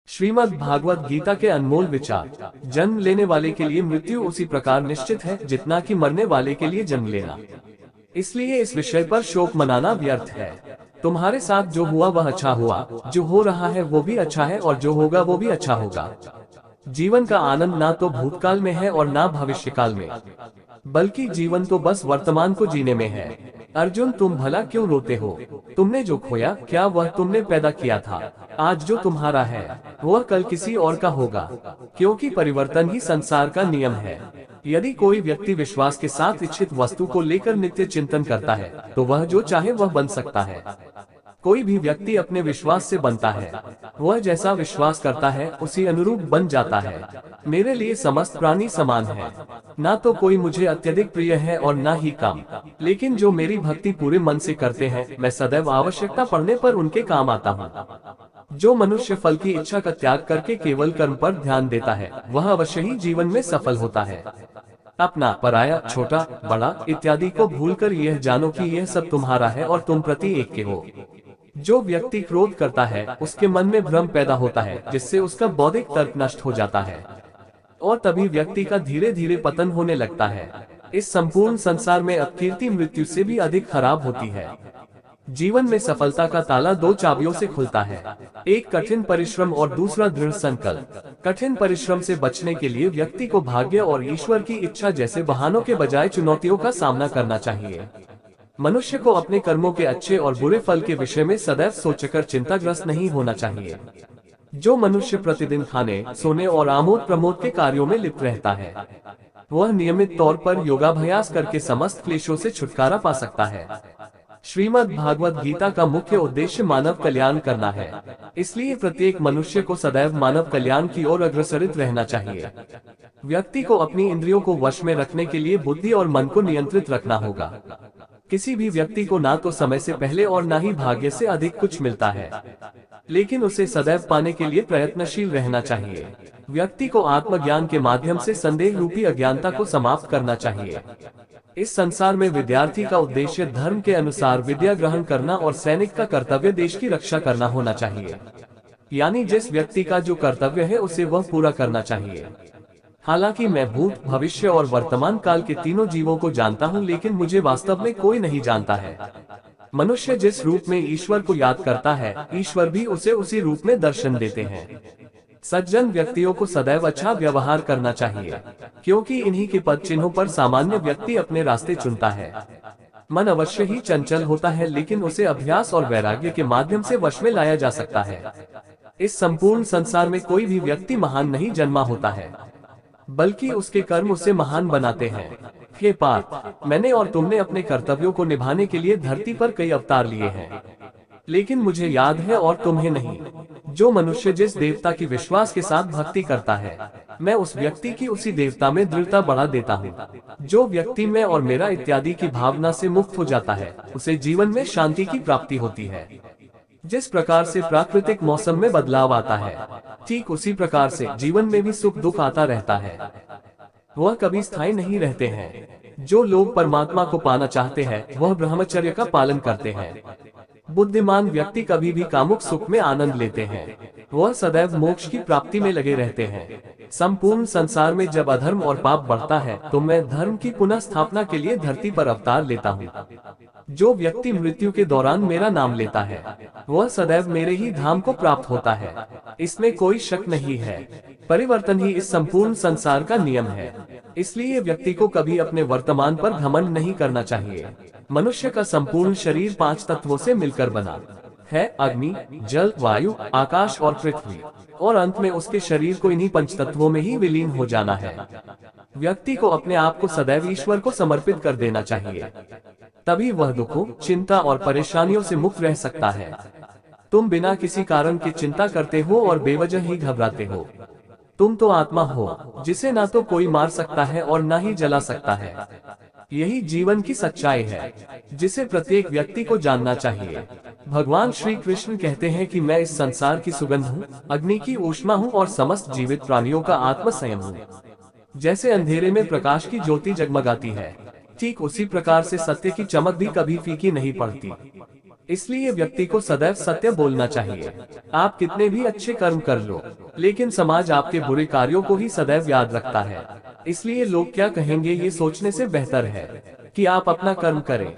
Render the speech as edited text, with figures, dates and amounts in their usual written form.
श्रीमद् भागवत गीता के अनमोल विचार। जन्म लेने वाले के लिए मृत्यु उसी प्रकार निश्चित है जितना कि मरने वाले के लिए जन्म लेना। इसलिए इस विषय पर शोक मनाना व्यर्थ है। तुम्हारे साथ जो हुआ वह अच्छा हुआ, जो हो रहा है वो भी अच्छा है और जो होगा वो भी अच्छा होगा। जीवन का आनंद ना तो भूतकाल में है और ना भविष्यकाल में, बल्कि जीवन तो बस वर्तमान को जीने में है। अर्जुन, तुम भला क्यों रोते हो? तुमने जो खोया क्या वह तुमने पैदा किया था? आज जो तुम्हारा है वह कल किसी और का होगा, क्योंकि परिवर्तन ही संसार का नियम है। यदि कोई व्यक्ति विश्वास के साथ इच्छित वस्तु को लेकर नित्य चिंतन करता है तो वह जो चाहे वह बन सकता है। कोई भी व्यक्ति अपने विश्वास से बनता है, वह जैसा विश्वास करता है उसी अनुरूप बन जाता है। मेरे लिए समस्त प्राणी समान है, ना तो कोई मुझे अत्यधिक प्रिय है और ना ही कम। लेकिन जो मेरी भक्ति पूरे मन से करते हैं, मैं सदैव आवश्यकता पड़ने पर उनके काम आता हूँ। जो मनुष्य फल की इच्छा का त्याग करके केवल कर्म पर ध्यान देता है, वह अवश्य ही जीवन में सफल होता है। अपना, पराया, छोटा, बड़ा इत्यादि को भूलकर यह जानो कि यह सब तुम्हारा है और तुम प्रति एक के हो। जो व्यक्ति क्रोध करता है उसके मन में भ्रम पैदा होता है, जिससे उसका बौद्धिक तर्क नष्ट हो जाता है और तभी व्यक्ति का धीरे धीरे पतन होने लगता है। इस संपूर्ण संसार में अपकीर्ति मृत्यु से भी अधिक खराब होती है। जीवन में सफलता का ताला दो चाबियों से खुलता है, एक कठिन परिश्रम और दूसरा दृढ़ संकल्प। कठिन परिश्रम से बचने के लिए व्यक्ति को भाग्य और ईश्वर की इच्छा जैसे बहानों के बजाय चुनौतियों का सामना करना चाहिए। मनुष्य को अपने कर्मों के अच्छे और बुरे फल के विषय में सदैव सोचकर चिंताग्रस्त नहीं होना चाहिए। जो मनुष्य प्रतिदिन खाने, सोने और आमोद प्रमोद के कार्यों में लिप्त रहता है, वह नियमित तौर पर योगाभ्यास करके समस्त क्लेशों से छुटकारा पा सकता है। श्रीमद् भागवत गीता का मुख्य उद्देश्य मानव कल्याण करना है, इसलिए प्रत्येक मनुष्य को सदैव मानव कल्याण की ओर अग्रसरित रहना चाहिए। व्यक्ति को अपनी इंद्रियों को वश में रखने के लिए बुद्धि और मन को नियंत्रित रखना होगा। किसी भी व्यक्ति को ना तो समय से पहले और ना ही भाग्य से अधिक कुछ मिलता है, लेकिन उसे सदैव पाने के लिए प्रयत्नशील रहना चाहिए। व्यक्ति को आत्मज्ञान के माध्यम से संदेह रूपी अज्ञानता को समाप्त करना चाहिए। इस संसार में विद्यार्थी का उद्देश्य धर्म के अनुसार विद्या ग्रहण करना और सैनिक का कर्तव्य देश की रक्षा करना होना चाहिए। यानी जिस व्यक्ति का जो कर्तव्य है उसे वह पूरा करना चाहिए। हालांकि मैं भूत, भविष्य और वर्तमान काल के तीनों जीवों को जानता हूँ, लेकिन मुझे वास्तव में कोई नहीं जानता है। मनुष्य जिस रूप में ईश्वर को याद करता है, ईश्वर भी उसे उसी रूप में दर्शन देते हैं। सज्जन व्यक्तियों को सदैव अच्छा व्यवहार करना चाहिए, क्योंकि इन्हीं के पद चिन्हों पर सामान्य व्यक्ति अपने रास्ते चुनता है। मन अवश्य ही चंचल होता है, लेकिन उसे अभ्यास और वैराग्य के माध्यम से वश में लाया जा सकता है। इस संपूर्ण संसार में कोई भी व्यक्ति महान नहीं जन्मा होता है, बल्कि उसके कर्म उसे महान बनाते हैं। हे पार्थ, मैंने और तुमने अपने कर्तव्यों को निभाने के लिए धरती पर कई अवतार लिए हैं, लेकिन मुझे याद है और तुम्हें नहीं। जो मनुष्य जिस देवता की विश्वास के साथ भक्ति करता है, मैं उस व्यक्ति की उसी देवता में दृढ़ता बढ़ा देता हूँ। जो व्यक्ति मैं और मेरा इत्यादि की भावना से मुक्त हो जाता है, उसे जीवन में शांति की प्राप्ति होती है। जिस प्रकार से प्राकृतिक मौसम में बदलाव आता है, ठीक उसी प्रकार से जीवन में भी सुख दुख आता रहता है, वह कभी स्थायी नहीं रहते हैं। जो लोग परमात्मा को पाना चाहते हैं, वह ब्रह्मचर्य का पालन करते हैं। बुद्धिमान व्यक्ति कभी भी कामुक सुख में आनंद लेते हैं, वह सदैव मोक्ष की प्राप्ति में लगे रहते हैं। संपूर्ण संसार में जब अधर्म और पाप बढ़ता है, तो मैं धर्म की पुनः स्थापना के लिए धरती पर अवतार लेता हूँ। जो व्यक्ति मृत्यु के दौरान मेरा नाम लेता है, वह सदैव मेरे ही धाम को प्राप्त होता है, इसमें कोई शक नहीं है। परिवर्तन ही इस संपूर्ण संसार का नियम है, इसलिए व्यक्ति को कभी अपने वर्तमान पर घमंड नहीं करना चाहिए। मनुष्य का संपूर्ण शरीर 5 तत्वों से मिलकर बना है, अग्नि, जल, वायु, आकाश और पृथ्वी, और अंत में उसके शरीर को इन्हीं 5 तत्वों में ही विलीन हो जाना है। व्यक्ति को अपने आप को सदैव ईश्वर को समर्पित कर देना चाहिए, तभी वह दुखों, चिंता और परेशानियों से मुक्त रह सकता है। तुम बिना किसी कारण की चिंता करते हो और बेवजह ही घबराते हो। तुम तो आत्मा हो, जिसे ना तो कोई मार सकता है और ना ही जला सकता है। यही जीवन की सच्चाई है, जिसे प्रत्येक व्यक्ति को जानना चाहिए। भगवान श्री कृष्ण कहते हैं कि मैं इस संसार की सुगंध हूँ, अग्नि की ऊष्मा हूँ और समस्त जीवित प्राणियों का आत्म संयम हूँ। जैसे अंधेरे में प्रकाश की ज्योति जगमगाती है, ठीक उसी प्रकार से सत्य की चमक भी कभी फीकी नहीं पड़ती। इसलिए व्यक्ति को सदैव सत्य बोलना चाहिए। आप कितने भी अच्छे कर्म कर लो, लेकिन समाज आपके बुरे कार्यों को ही सदैव याद रखता है। इसलिए लोग क्या कहेंगे ये सोचने से बेहतर है कि आप अपना कर्म करें।